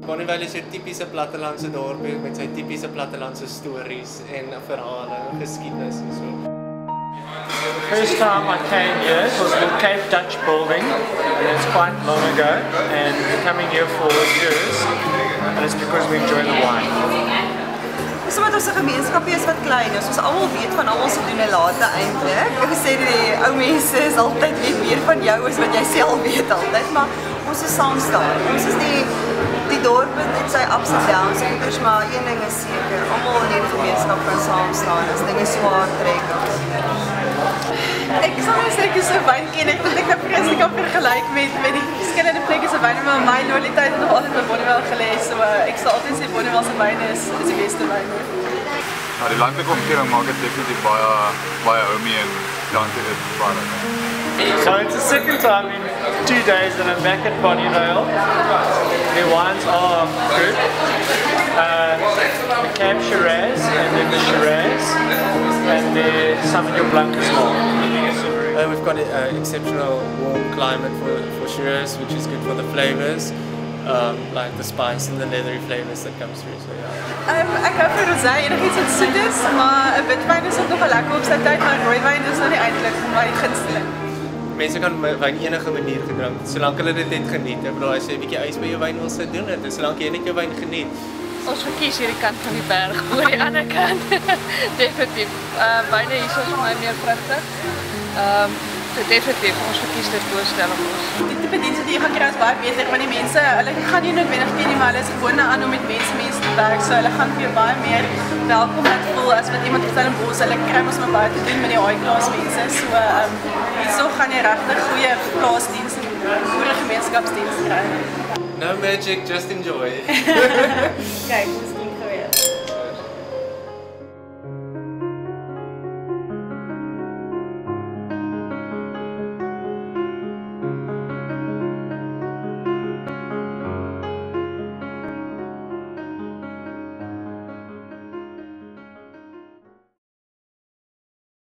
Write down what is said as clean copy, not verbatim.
Bonnievale is 'n tipiese plattelandse dorpie met sy tipiese plattelandse stories en verhale en geskiedenis en so. First time I came here, it was the Cape Dutch building, and it's quite long ago, and we're coming here for years, and it's because we enjoy the wine. Dis omdat ons 'n gemeenskap is wat klein is. Ons almal weet van almal se doen en late eintlik. Ek sê die ou mense is altyd weet meer van jou as wat jy self weet altyd, maar ons is saam staan. Ons is die dorp het sy ups en downs, maar een ding is seker, almal in die gemeenskap kan saam staan as dinge swaar trek. Ek sal nie sê ek is 'n wynkenner, want ek het vreeslik kan vergelyk met die verskillende plekke se wyne, maar my loyaliteit het nog altyd by Bonnievale gelê, so ek sal altyd sê Bonnievale se wyne is die beste wyne. Ja, die landelike omgewing maak dit definitief baie homey en dankie dit baie. So it's the second time in 2 days that I'm back at Bonnievale. The wines are good. The Cape Shiraz and then the Shiraz and the Sauvignon Blanc as well. We've got an exceptional warm climate for Shiraz, which is good for the flavors, like the spice and the leathery flavors that comes through. So yeah. Ek hou van rosé, enigiets wat soet is, maar 'n witwyn is ook nog lekker op sy tyd, maar rooiwyn is nou nie eintlik my gunsteling. Mense kan wyn enige manier gedrink, solank hulle dit net geniet. Ek bedoel, as jy 'n bietjie ys by jou wyn wil sit, doen dit. Solank jy net jou wyn geniet. Ons verkies hierdie kant van die berg oor die ander kant. Definitief. Wyne hier is vir my meer pragtig. Definitief, ons verkies dit voor Stellenbosch. Die tipe dienste die jy gaan kry is baie beter, want die mense, hulle gaan nie noodwendig ken nie, maar hulle is gewoond aan om met mense te werk, so hulle gaan vir jou baie meer welkom laat voel as wat iemand op Stellenbosch. Hulle kry ons maar baie te doen met die high-class mense, so hierso gaan jy regtig goeie plaasdiens en goeie gemeenskapsdiens kry. No magic, just enjoy. Kyk, ons doen